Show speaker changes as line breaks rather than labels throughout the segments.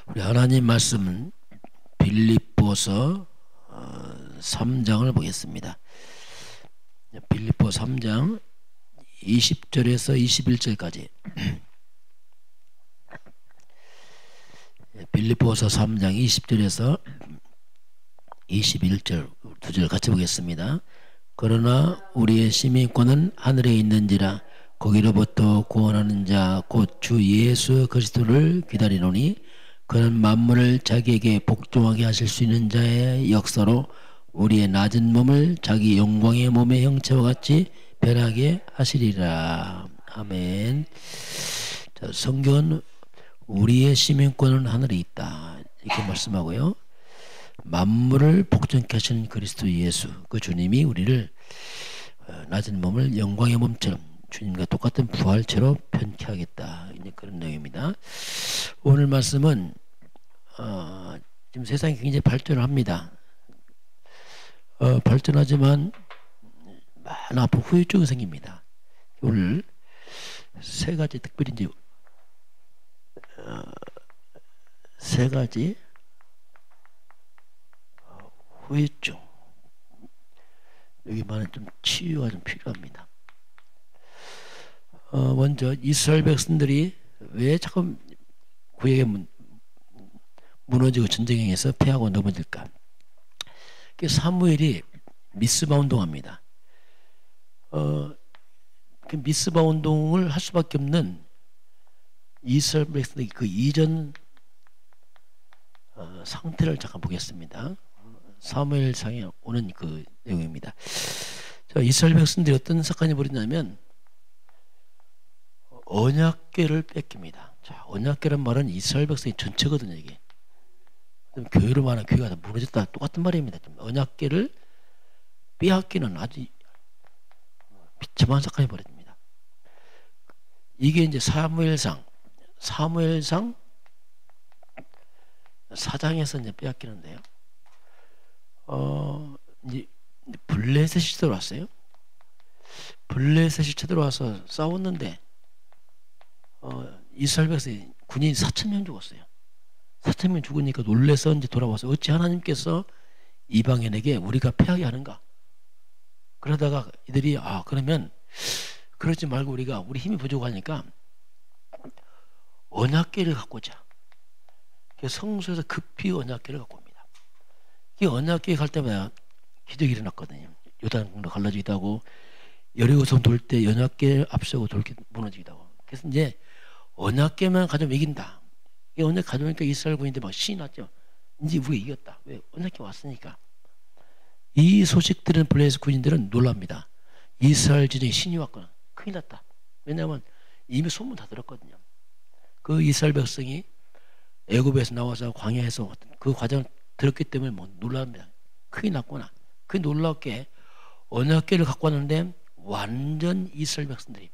우리 하나님 말씀은 빌립보서 3장을 보겠습니다. 빌립보 3장 20절에서 21절까지. 빌립보서 3장 20절에서 21절 두 절 같이 보겠습니다. 그러나 우리의 시민권은 하늘에 있는지라 거기로부터 구원하는 자 곧 주 예수 그리스도를 기다리노니 그는 만물을 자기에게 복종하게 하실 수 있는 자의 역사로 우리의 낮은 몸을 자기 영광의 몸의 형체와 같이 변하게 하시리라. 아멘. 자, 성경은 우리의 시민권은 하늘에 있다 이렇게 말씀하고요. 만물을 복종케 하시는 그리스도 예수 그 주님이 우리를 낮은 몸을 영광의 몸처럼 주님과 똑같은 부활체로 변케 하겠다. 이제 그런 내용입니다. 오늘 말씀은 지금 세상이 굉장히 발전을 합니다. 발전하지만 많은 앞으로 후유증이 생깁니다. 오늘 세 가지 특별히 이제 세 가지 후유증 여기만은 좀 치유가 좀 필요합니다. 먼저 이스라엘 백성들이 왜 자꾸 구약에 무너지고 전쟁에서 패하고 넘어질까? 사무엘이 미스바 운동합니다. 그 미스바 운동을 할 수밖에 없는 이스라엘 백성들의 그 이전 상태를 잠깐 보겠습니다. 사무엘상에 오는 그 내용입니다. 자, 이스라엘 백성들이 어떤 사건이 벌어지냐면 언약궤를 뺏깁니다. 자, 언약궤란 말은 이스라엘 백성이 전체거든요. 이게 교회로 말하는 교회가 다 무너졌다 똑같은 말입니다. 언약궤를 빼앗기는 아주 비참한 사건이 벌어집니다. 이게 이제 사무엘상 4장에서 이제 빼앗기는데요. 이제 블레셋이 들어왔어요. 블레셋이 쳐들어와서 싸웠는데 이스라엘 백성이 군인이 4,000명 죽었어요. 4,000명 죽으니까 놀래서 이제 돌아와서 어찌 하나님께서 이방인에게 우리가 패하게 하는가? 그러다가 이들이 그러면 그러지 말고 우리 힘이 부족하니까 언약궤를 갖고 오자. 성소에서 급히 언약궤를 갖고 옵니다. 이 언약궤 갈 때마다 기적이 일어났거든요. 요단강도 갈라지기도 하고 여리고성 돌 때 언약궤 앞서고 돌게 무너지기도 하고. 그래서 이제 언약궤만 가져오면 이긴다. 이 언약 가져오니까 이스라엘 군인들 막 신이 났죠. 이제 우리가 이겼다. 왜? 언약궤 왔으니까. 이 소식 들은 블레셋 군인들은 놀랍니다. 이스라엘 지정에 신이 왔구나. 큰일 났다. 왜냐하면 이미 소문 다 들었거든요. 그 이스라엘 백성이 애굽에서 나와서 광야에서 그 과정을 들었기 때문에 놀랍니다. 큰일 났구나. 그 놀랍게 언약궤를 갖고 왔는데 완전 이스라엘 백성들이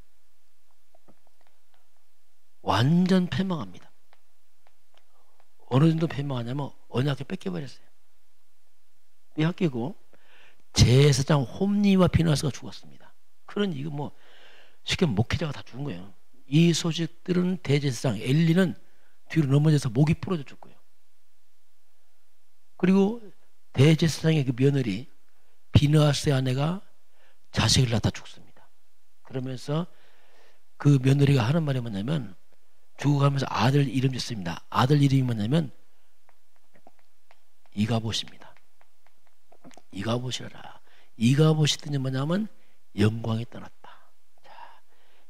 완전 패망합니다. 어느 정도 패망하냐면 언약궤 뺏겨버렸어요. 빼앗기고 제사장 홈니와 비나스가 죽었습니다. 그런 이거 쉽게 목회자가 다 죽은 거예요. 이 소식들은 대제사장 엘리는 뒤로 넘어져서 목이 부러져 죽고요. 그리고 대제사장의 그 며느리 비느하스의 아내가 자식을 낳다 죽습니다. 그러면서 그 며느리가 하는 말이 뭐냐면 죽어가면서 아들 이름 짓습니다. 아들 이름이 뭐냐면 이가봇입니다. 이가봇이라. 이가봇이 뜻이 뭐냐면 영광이 떠났다. 자,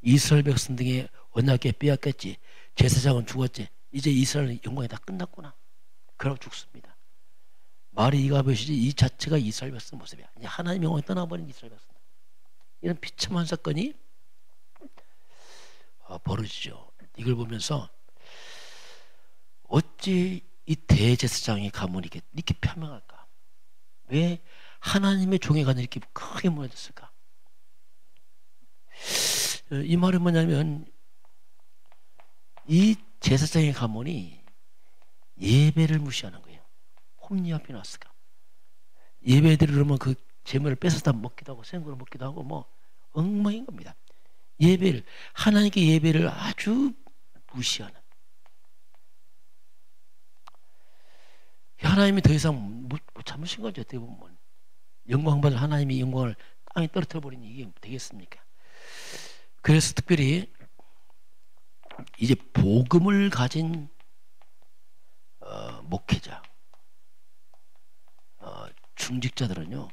이스라엘 백성 등의 언약궤 빼앗겼지. 제사장은 죽었지. 이제 이스라엘 영광이 다 끝났구나. 그러고 죽습니다. 말이 이가봇이지 이 자체가 이스라엘 백성 모습이야. 이제 하나님의 영광이 떠나버린 이스라엘 백성. 이런 비참한 사건이 벌어지죠. 이걸 보면서 어찌 이 대제사장의 가문이 이렇게 표명할까? 왜 하나님의 종의 가문이 이렇게 크게 무너졌을까? 이 말은 뭐냐면 이 제사장의 가문이 예배를 무시하는 거예요. 홈리와 비나스가 예배 드리려면 그 재물을 뺏어다 먹기도 하고 생으로 먹기도 하고 엉망인 겁니다. 예배를 하나님께 예배를 아주 무시하는 하나님이 더 이상 못 참으신 거죠. 어떻게 보면 영광 받을 하나님이 영광을 땅에 떨어뜨려 버리니 이게 되겠습니까? 그래서 특별히 이제 복음을 가진 목회자, 중직자들은요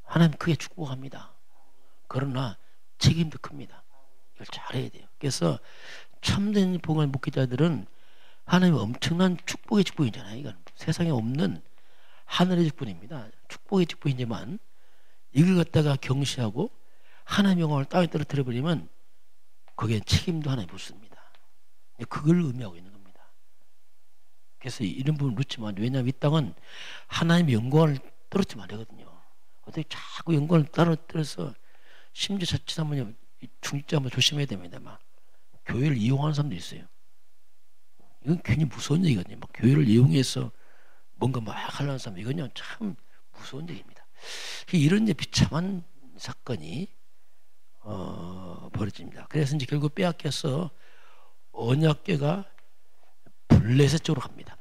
하나님 크게 축복합니다. 그러나 책임도 큽니다. 이걸 잘해야 돼요. 그래서 참된 복음의 목회자들은 하나님의 엄청난 축복의 축복이잖아요. 이건 세상에 없는 하늘의 축복입니다. 축복의 축복이지만 이걸 갖다가 경시하고 하나님의 영광을 땅에 떨어뜨려 버리면 거기에 책임도 하나님 묻습니다. 그걸 의미하고 있는 겁니다. 그래서 이런 부분을 놓치면 왜냐하면 이 땅은 하나님의 영광을 떨어뜨리면 안 되거든요. 어떻게 자꾸 영광을 떨어뜨려서 심지어 자칫하면 중직자 한번 조심해야 됩니다. 막 교회를 이용하는 사람도 있어요. 이건 괜히 무서운 얘기거든요. 막 교회를 이용해서 뭔가 막 하려는 사람 이건요 참 무서운 얘기입니다. 이런 이제 비참한 사건이 벌어집니다. 그래서 이제 결국 빼앗겨서 언약궤가 블레셋 쪽으로 갑니다.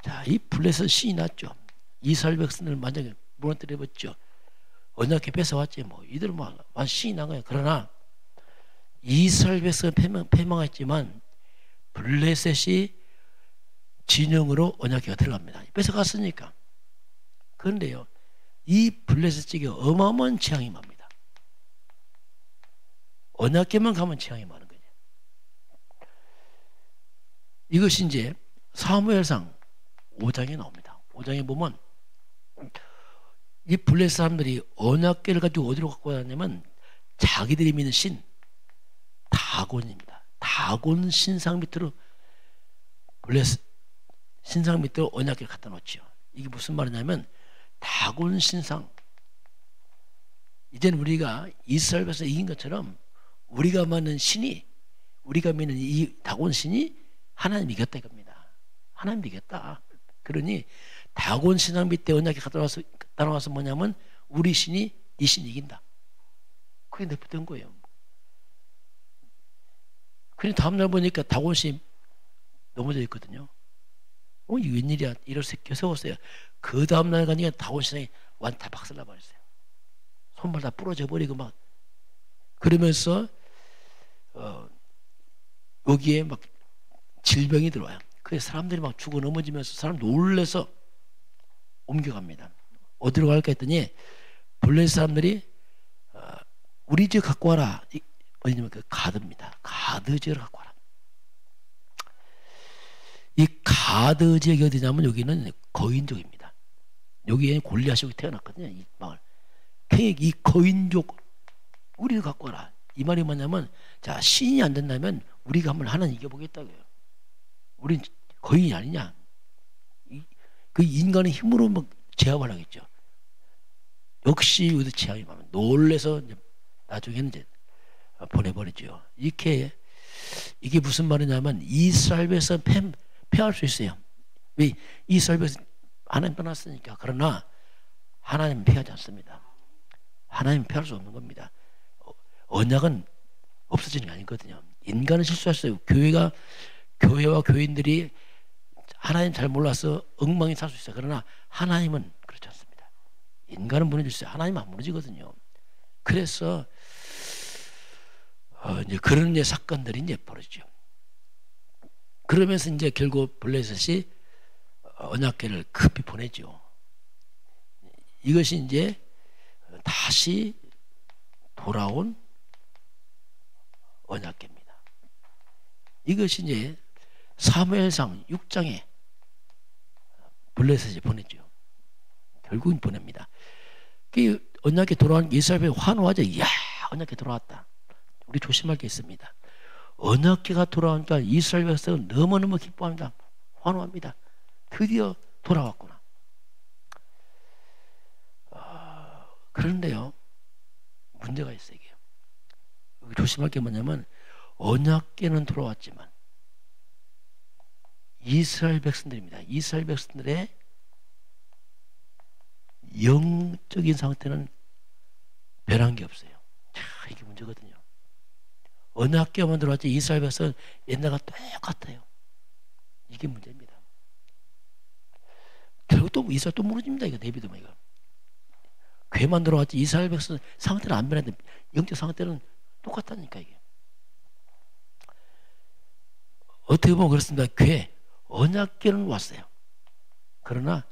자, 이 블레셋 신이 났죠. 이스라엘 백성들 만약에 무너뜨려봤죠. 언약궤 뺏어왔지 뭐 이들 막 신이 난 거예요. 그러나 이스라엘 백성은 패망했지만 블레셋이 진영으로 언약궤가 들어갑니다. 뺏어갔으니까. 그런데요, 이 블레셋 쪽에 어마어마한 재앙이 맙니다. 언약궤만 가면 재앙이 많은 거죠. 이것이 이제 사무엘상 5장에 나옵니다. 5장에 보면 이 블레셋 사람들이 언약궤를 가지고 어디로 갖고 가냐면 자기들이 믿는 신 다곤입니다. 다곤 신상 밑으로 블레셋 신상 밑으로 언약궤를 갖다 놓죠. 이게 무슨 말이냐면 다곤 신상, 이제는 우리가 이스라엘에서 이긴 것처럼 우리가 믿는 신이, 우리가 믿는 이 다곤 신이 하나님 이겼다 이겁니다. 하나님 이겼다. 그러니 다곤 신상 밑에 언약궤 갖다 놓아서 뭐냐면 우리 신이 이 신이 이긴다. 그게 내포된 거예요. 그런데 다음날 보니까 다곤 신이 넘어져 있거든요. 이게 웬일이야? 이럴 새끼 세웠어요. 그 다음날 가니까 다곤 신상이 완 다 박살나 버렸어요. 손발 다 부러져 버리고 막 그러면서 여기에 막 질병이 들어와요. 그래서 사람들이 막 죽어 넘어지면서 사람 놀래서 옮겨갑니다. 어디로 갈까 했더니 블레셋 사람들이 우리 집 갖고 와라. 어디냐면 그 가드입니다. 가드 지역을 갖고 와라. 이 가드 지역이 어디냐면 여기는 거인족입니다. 여기에 골리앗이 태어났거든요. 이 마을. 이 거인족 우리를 갖고 와라. 이 말이 뭐냐면 자 신이 안 된다면 우리가 한번 하나님 이겨보겠다고요. 우린 거인이 아니냐. 그 인간의 힘으로 막 제압을 하겠죠. 역시 여기서 제압이 많으면 놀래서 이제 나중에는 이제 보내버리죠. 이게 무슨 말이냐면 이스라엘에서 패할 수 있어요. 왜? 이스라엘에서 하나님 떠났으니까. 그러나 하나님은 패하지 않습니다. 하나님은 패할 수 없는 겁니다. 언약은 없어지는 게 아니거든요. 인간은 실수할 수 있어요. 교회와 교인들이 하나님 잘 몰라서 엉망이 살 수 있어요. 그러나 하나님은 그렇지 않습니다. 인간은 무너질 수 있어요. 하나님은 안 무너지거든요. 그래서 이제 그런 이제 사건들이 이제 벌어지죠. 그러면서 이제 결국 블레셋이 언약궤를 급히 보내죠. 이것이 이제 다시 돌아온 언약궤입니다. 이것이 이제 사무엘상 6장에 블레셋이 보냈죠. 결국은 보냅니다. 그 언약궤 돌아온 이스라엘이 환호하죠. 이야, 언약궤 돌아왔다. 우리 조심할 게 있습니다. 언약궤가 돌아오니까 이스라엘 백성은 너무너무 기뻐합니다. 환호합니다. 드디어 돌아왔구나. 그런데요, 문제가 있어요. 이게. 조심할 게 뭐냐면 언약궤는 돌아왔지만 이스라엘 백성들입니다. 이스라엘 백성들의 영적인 상태는 변한 게 없어요. 이게 문제거든요. 언약궤만 들어왔지 이스라엘 백성은 옛날과 똑같아요. 이게 문제입니다. 결국 또 이스라엘 또 무너집니다. 이거 내비도 이거. 괴만 들어왔지 이스라엘 백성 상태는 안 변했는데 영적 상태는 똑같다니까 이게. 어떻게 보면 그렇습니다. 언약궤는 왔어요. 그러나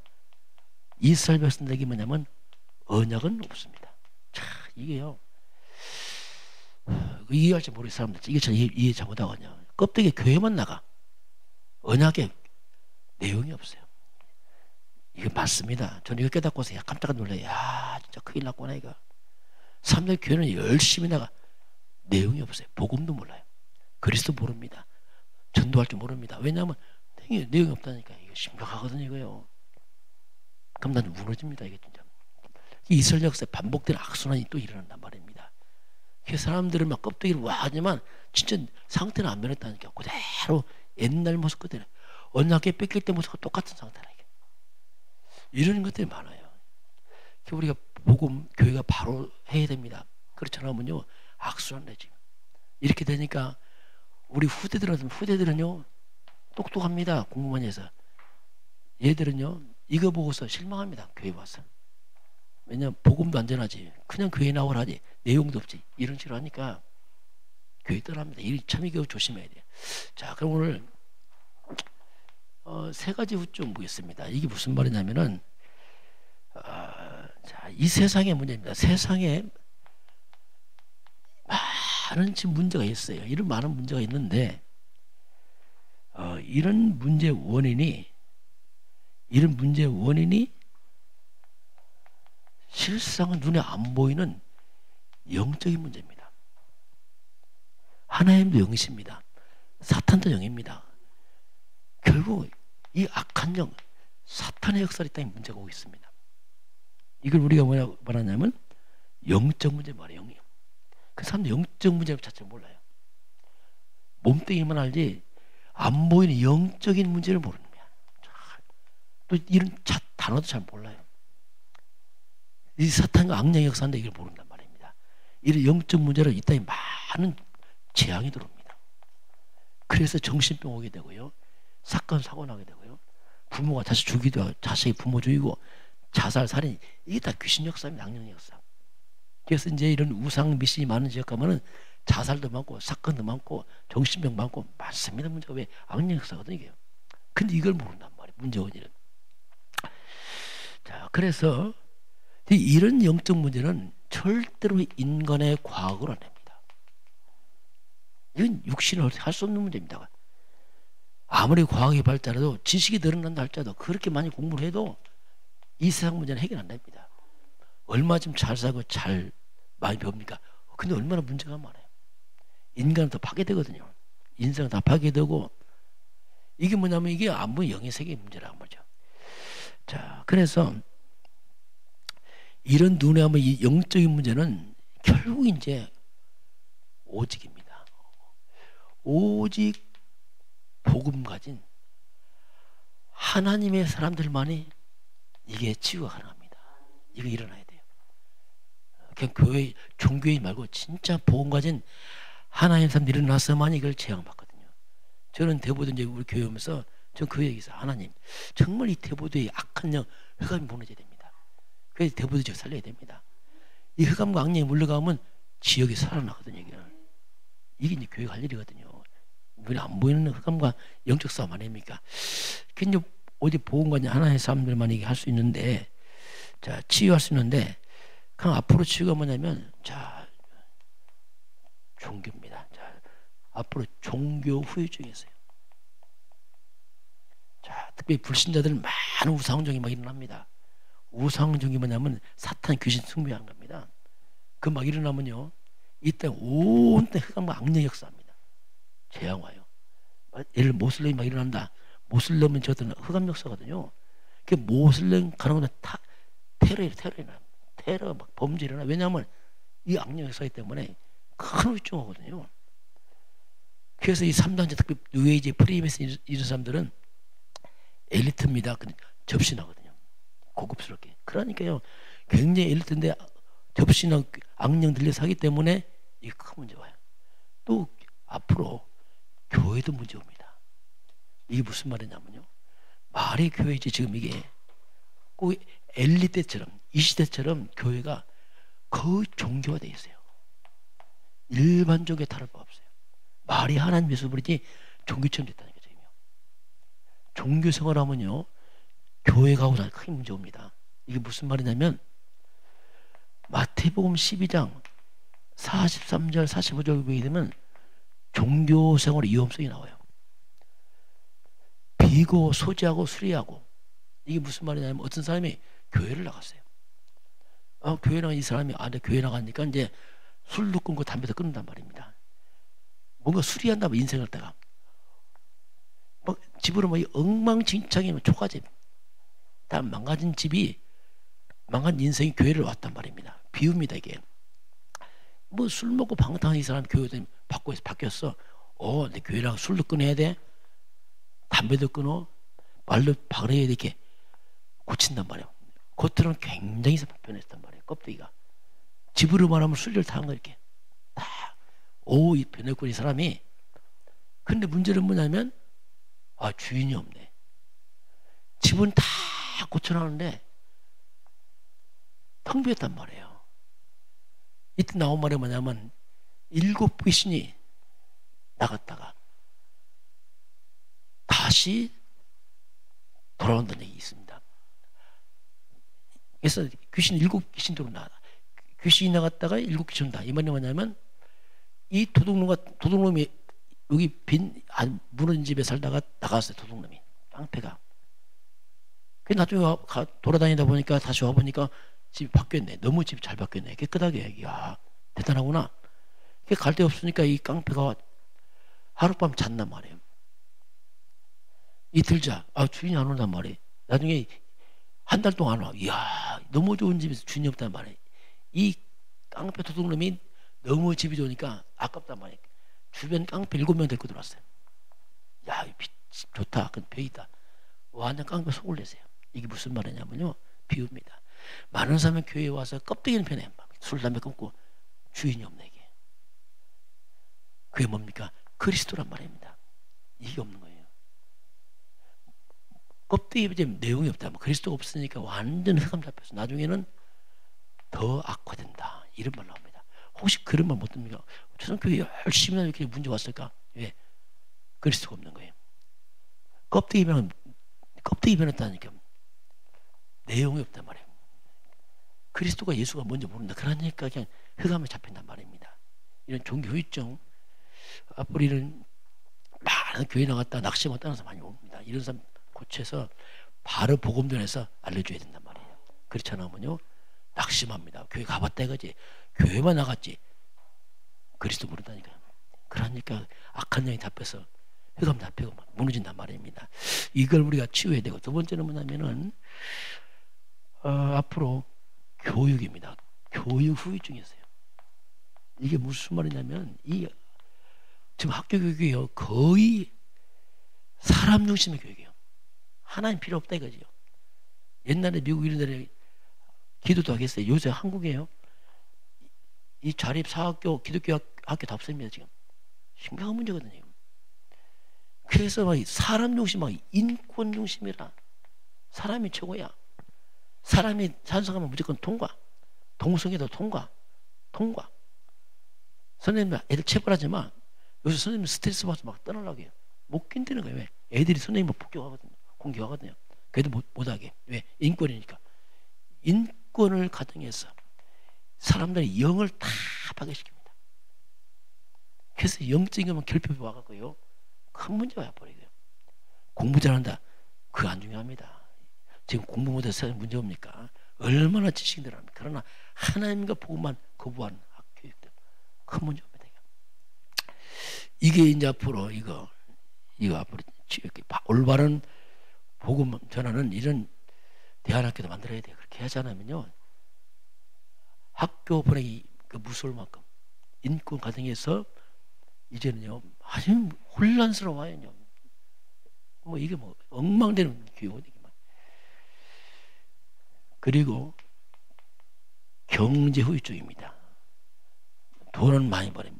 이스라엘 백성들에게 뭐냐면 언약은 없습니다. 자, 이게요. 이해할지 모르는 사람들 이게 잘 이해 잘못하거든요. 껍데기 교회만 나가. 언약에 내용이 없어요. 이게 맞습니다. 저는 이거 깨닫고서 깜짝 놀라요. 야, 진짜 큰일 났구나 이거. 사람들 교회는 열심히 나가. 내용이 없어요. 복음도 몰라요. 그리스도 모릅니다. 전도할 줄 모릅니다. 왜냐하면 내용이 없다니까. 이거 심각하거든요 이거요. 그럼 난 무너집니다 이게 진짜. 이스라엘 역사에 반복되는 악순환이 또 일어난단 말입니다. 그 사람들은 막 껍데기를 와 하지만 진짜 상태는 안 변했다니까. 그대로 옛날 모습 그대로. 언약궤 뺏길 때 모습과 똑같은 상태라 이게. 이런 것들이 많아요. 우리가 복음 교회가 바로 해야 됩니다. 그렇지 않으면요 악순환 되지. 이렇게 되니까 우리 후대들은요 똑똑합니다. 공부만 해서. 얘들은요 이거 보고서 실망합니다. 교회 와서. 왜냐면 복음도 안 전하지. 그냥 교회 나오라 하지. 내용도 없지. 이런 식으로 하니까 교회 떠납니다. 참 이거 조심해야 돼요. 자, 그럼 오늘 세 가지 후점 보겠습니다. 이게 무슨 말이냐면은 자, 이 세상의 문제입니다. 세상에 많은 지금 문제가 있어요. 이런 많은 문제가 있는데 이런 문제의 원인이 실상은 눈에 안 보이는 영적인 문제입니다. 하나님도 영이십니다. 사탄도 영입니다. 결국 이 악한 영, 사탄의 역사를 이 땅에 문제가 오고 있습니다. 이걸 우리가 뭐라고 말하냐면 영적 문제 말이에요. 영이요. 그 사람도 영적 문제 자체를 몰라요. 몸뚱이만 알지 안 보이는 영적인 문제를 모르는 거야. 또 이런 단어도 잘 몰라요. 이 사탄과 악령의 역사인데 이걸 모른단 말입니다. 이런 영적 문제로 이 땅에 많은 재앙이 들어옵니다. 그래서 정신병 오게 되고요. 사건 사고 나게 되고요. 부모가 자식 죽이기도 하고 자식이 부모 죽이고 자살 살인 이게 다 귀신 역사입니다. 악령 역사. 그래서 이제 이런 우상 미신이 많은 지역 가면은 자살도 많고 사건도 많고 정신병 많고 많습니다. 문제가 왜 악령 역사거든요. 이게요. 근데 이걸 모른단 말이에요. 문제 원인은. 자, 그래서 이런 영적 문제는 절대로 인간의 과학으로 안 됩니다. 이건 육신을 할 수 없는 문제입니다. 아무리 과학이 발달해도 지식이 늘어난다 할지라도 그렇게 많이 공부를 해도 이 세상 문제는 해결 안 됩니다. 얼마 좀 잘 살고 잘 많이 배웁니까? 근데 얼마나 문제가 많아요. 인간은 더 파괴되거든요. 인생은 다 파괴되고 이게 뭐냐면 이게 안 보이는 영의 세계의 문제라는 거죠. 자, 그래서 이런 눈에 하면 이 영적인 문제는 결국 이제 오직입니다. 오직 복음 가진 하나님의 사람들만이 이게 치유가 가능합니다. 이거 일어나야 돼요. 그냥 교회, 종교인 말고 진짜 복음 가진 하나님 사람들이 일어나서만 이걸 제왕받거든요. 저는 대보도 이제 우리 교회 오면서 전 그 얘기했어요. 하나님, 정말 이 대보도의 악한 영, 흑암이 무너져야 됩니다. 그래서 대보도 지역 살려야 됩니다. 이 흑암과 악령이 물러가면 지역이 살아나거든요. 이게 이제 교회가 할 일이거든요. 눈에 안 보이는 흑암과 영적 싸움 아닙니까? 그게 이제 어디 보험관이 하나의 사람들만 이게 할 수 있는데, 자, 치유할 수 있는데, 그럼 앞으로 치유가 뭐냐면, 자, 종교입니다. 자, 앞으로 종교 후유증이 있어요. 자, 특별히 불신자들은 많은 우상종이 막 일어납니다. 우상종이 뭐냐면 사탄 귀신 숭배하는 겁니다. 그 막 일어나면요, 이때 온 땅 흑암과 악령 역사합니다. 재앙 와요. 예를 모슬렘이 막 일어난다. 모슬렘은 저들은 흑암 역사거든요. 그 모슬렘 가는 건 테러 막 범죄 일어나. 왜냐하면 이 악령 역사이기 때문에 큰 후유증 오거든요. 그래서 이 3단체 특히 뉴에이지 프리메스 이런 사람들은 엘리트입니다. 접신하거든요. 고급스럽게. 그러니까요, 굉장히 엘리트인데 접신하고 악령 들려서 하기 때문에 이게 큰 문제 와요. 또 앞으로 교회도 문제 옵니다. 이게 무슨 말이냐면요, 말이 교회지. 지금 이게 꼭 엘리 때처럼 이 시대처럼 교회가 거의 종교화되어 있어요. 일반 종교에 다를 바 없어요. 말이 하나님 예수 부르지 종교처럼 됐다는 거죠. 종교 생활하면요 교회 가고 나서 큰 문제 옵니다. 이게 무슨 말이냐면 마태복음 12장 43절 45절 보게 되면 종교 생활의 위험성이 나와요. 비고 소지하고 수리하고. 이게 무슨 말이냐면 어떤 사람이 교회를 나갔어요. 교회 나간 이 사람이 교회 나가니까 이제 술도 끊고 담배도 끊는단 말입니다. 뭔가 수리한다면 인생을 다가 막 집으로 막 엉망진창이면 초가집 다 망가진 집이 망한 인생이 교회를 왔단 말입니다. 비유입니다 이게. 뭐 술 먹고 방탕한 이 사람 교회도 바뀌었어. 내 교회랑 술도 끊어야 돼. 담배도 끊어. 말도 바르게 이렇게 고친단 말이에요. 겉으로는 굉장히 변했단 말이에요. 껍데기가. 집으로 말하면 술을 타는 거 이렇게 다 변했고 이 사람이. 근데 문제는 뭐냐면 주인이 없네. 집은 다 고쳐놨는데 텅 비었단 말이에요. 이때 나온 말이 뭐냐면 7 귀신이 나갔다가 다시 돌아온다는 얘기 있습니다. 그래서 귀신 7 귀신 들어온다. 귀신이 나갔다가 7 귀신 온다. 이 말이 뭐냐면 이 도둑놈이 여기 무너진 집에 살다가 나갔어요. 도둑놈이 깡패가. 그 나중에 돌아다니다 보니까 다시 와 보니까 집이 바뀌었네. 너무 집이 잘 바뀌었네. 깨끗하게. 이야 대단하구나. 갈 데 없으니까 이 깡패가 하룻밤 잤단 말이에요. 이틀 주인이 안 온단 말이에요. 나중에 한 달 동안 안 와. 이야 너무 좋은 집에서 주인이 없단 말이에요. 이 깡패 도둑놈이 너무 집이 좋으니까 아깝단 말이에요. 주변 깡패 7명 데리고 들어왔어요. 야, 집 좋다. 그 배이다. 완전 깡패 속을 내세요. 이게 무슨 말이냐면요. 비유입니다. 많은 사람은 교회에 와서 껍데기는 편해. 술, 담배 끊고 주인이 없네 이게. 그게 뭡니까? 그리스도란 말입니다. 이게 없는 거예요. 껍데기에 이제 내용이 없다. 그리스도가 없으니까 완전 흑암 잡혀서 나중에는 더 악화된다. 이런 말 나옵니다. 혹시 그런 말 못 듭니까? 저는 교회 열심히 하면 이렇게 문제 왔을까? 왜? 그리스도가 없는 거예요. 껍데기 변했다니까. 내용이 없단 말이에요. 그리스도가 예수가 뭔지 모른다. 그러니까 그냥 흑암에 잡힌단 말입니다. 이런 종교 후유증 앞으로 이런 많은 교회 나갔다 낙심을 떠나서 많이 옵니다. 이런 사람 고쳐서 바로 복음 전해서 알려줘야 된단 말이에요. 그렇지 않으면요 낙심합니다. 교회 가봤다 이거지. 교회만 나갔지 그리스도 모른다니까요. 그러니까 악한 영이 잡혀서 흑암 잡히고 무너진단 말입니다. 이걸 우리가 치유해야 되고 두 번째는 뭐냐면은 앞으로 교육입니다. 교육 후유증이 있어요. 이게 무슨 말이냐면 지금 학교 교육이요 거의 사람 중심의 교육이에요. 하나님 필요 없다 이거지요. 옛날에 미국 이런 데는 기도도 하겠어요. 요새 한국에요. 이 자립 사학교 기독교 학교 다 없습니다 지금. 심각한 문제거든요. 그래서 막 사람 중심, 막 인권 중심이라 사람이 최고야. 사람이 찬성하면 무조건 통과. 동성애도 통과. 선생님 애들 체벌하지 마. 요새 선생님 스트레스 받아서 막 떠나려고 해요. 못 견디는 거예요. 왜? 애들이 선생님을 폭격하거든요. 공격하거든요. 그래도 못하게. 왜? 인권이니까. 인권을 가정해서 사람들이 영을 다 파괴시킵니다. 그래서 영적인 결핍이 와갖고요. 큰 문제가 와버리고요. 공부 잘한다. 그거 안 중요합니다. 지금 공부 못해서 문제 옵니까? 얼마나 지식이 늘어납니까? 그러나 하나님과 복음만 거부하는 학교육들 큰 문제 옵니다. 이게 이제 앞으로 이거 앞으로 올바른 복음 전하는 이런 대안학교도 만들어야 돼요. 그렇게 하지 않으면요 학교 보내기 무서울 만큼 인권 가정에서 이제는요 아주 혼란스러워요. 이게 엉망되는 교육이. 그리고 경제 후유증입니다. 돈은 많이 벌어요.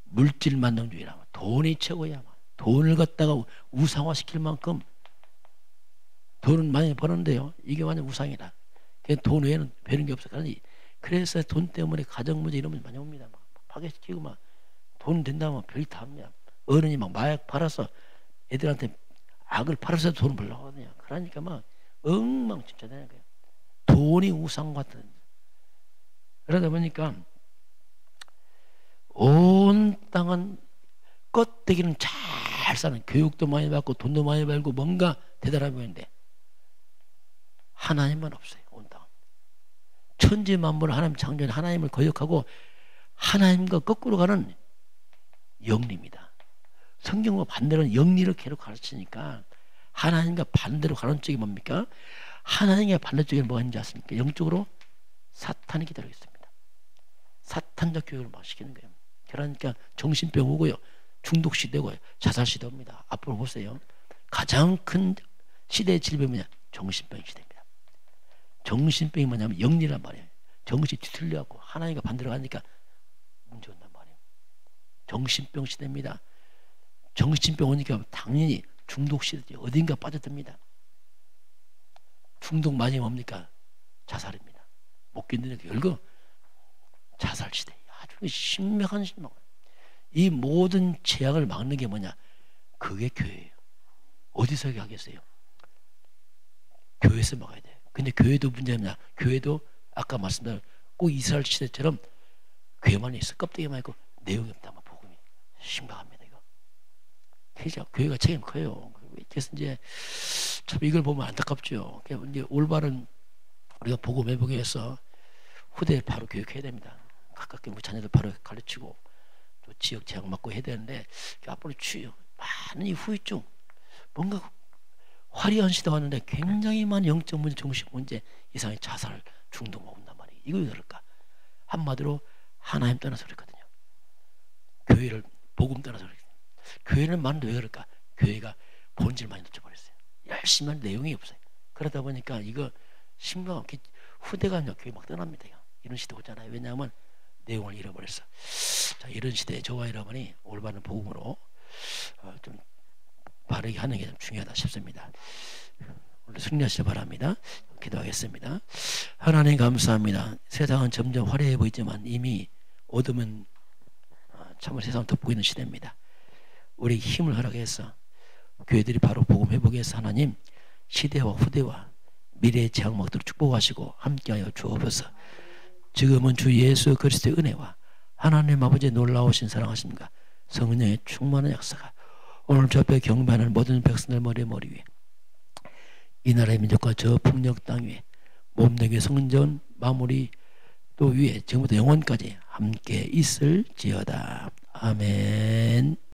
물질 만능주의라 돈이 최고야. 돈을 갖다가 우상화시킬 만큼 돈은 많이 버는데요. 이게 완전 우상이다. 돈 외에는 배는 게 없어. 그래서 돈 때문에 가정 문제 이런 문제 많이 옵니다. 막 파괴시키고 막 돈 된다면 별이 다 합니다. 어른이 막 마약 팔아서 애들한테 악을 팔아서 돈을 벌려고 하거든요. 그러니까 막 엉망진창되는 거예요. 돈이 우상 같은. 그러다 보니까 온 땅은 껍데기는 잘 사는, 교육도 많이 받고 돈도 많이 벌고 뭔가 대단해 보이는데 하나님만 없어요. 온 땅은. 천지만물을 하나님 창조한 하나님을 거역하고 하나님과 거꾸로 가는 영리입니다. 성경과 반대로는 영리를 계속 가르치니까 하나님과 반대로 가는 쪽이 뭡니까? 하나님과 반대쪽에 뭐가 있는지 아십니까? 영적으로 사탄이 기다리고 있습니다. 사탄적 교육을 막 시키는 거예요. 그러니까 정신병 오고요. 중독시대고 자살시대입니다. 앞으로 보세요. 가장 큰 시대의 질병이 뭐냐? 정신병 시대입니다. 정신병이 뭐냐면 영리란 말이에요. 정신이 뒤틀려갖고 하나님과 반대로 가니까 문제 온단 말이에요. 정신병 시대입니다. 정신병 오니까 당연히 중독시대죠. 어딘가 빠져듭니다. 중독 많이 뭡니까? 자살입니다. 못 견디는 결국 자살시대. 아주 심각한 심각. 이 모든 죄악을 막는 게 뭐냐? 그게 교회예요. 어디서 하겠어요? 교회에서 막아야 돼. 근데 교회도 문제냐? 교회도 아까 말씀드린 꼭 이스라엘 시대처럼 교회만 있어. 껍데기만 있고 내용이 없다. 복음이 심각합니다. 이거. 그죠? 교회가 책임 커요. 그래서 이제 참 이걸 보면 안타깝죠. 이제 올바른 우리가 복음 회복에 위해서 후대에 바로 교육해야 됩니다. 가깝게 우리 자녀들 바로 가르치고 또 지역 제약 맞고 해야 되는데 앞으로 많은 이 후유증 뭔가 화려한 시대 왔는데 굉장히 많은 영적 문제, 정신 문제, 이상의 자살, 중독 온단 말이에요. 이거 왜 그럴까? 한마디로 하나님 떠나서 그랬거든요. 교회를 복음 떠나서 그랬거든요. 교회는 많은데 왜 그럴까? 교회가 본질 많이 놓쳐버렸어요. 열심히 한 내용이 없어요. 그러다 보니까 이거 심각하게 후대가 교회 막 떠납니다. 이런 시대 오잖아요. 왜냐하면 내용을 잃어버렸어. 자, 이런 시대에 저와 여러분이 올바른 복음으로 좀 바르게 하는 게 좀 중요하다 싶습니다. 오늘 승리하시기 바랍니다. 기도하겠습니다. 하나님 감사합니다. 세상은 점점 화려해 보이지만 이미 어둠은 참으로 세상을 덮고 있는 시대입니다. 우리 힘을 허락해서 교회들이 바로 복음 회복에 해서 하나님 시대와 후대와 미래의 재앙 막도록 축복하시고 함께하여 주옵소서. 지금은 주 예수 그리스도의 은혜와 하나님 아버지의 놀라우신 사랑하심과 성령의 충만한 역사가 오늘 저 앞에 경배하는 모든 백성들 머리 위에 이 나라의 민족과 저 풍력 땅 위에 몸되게 성전 마무리 또 위에 지금부터 영원까지 함께 있을지어다. 아멘.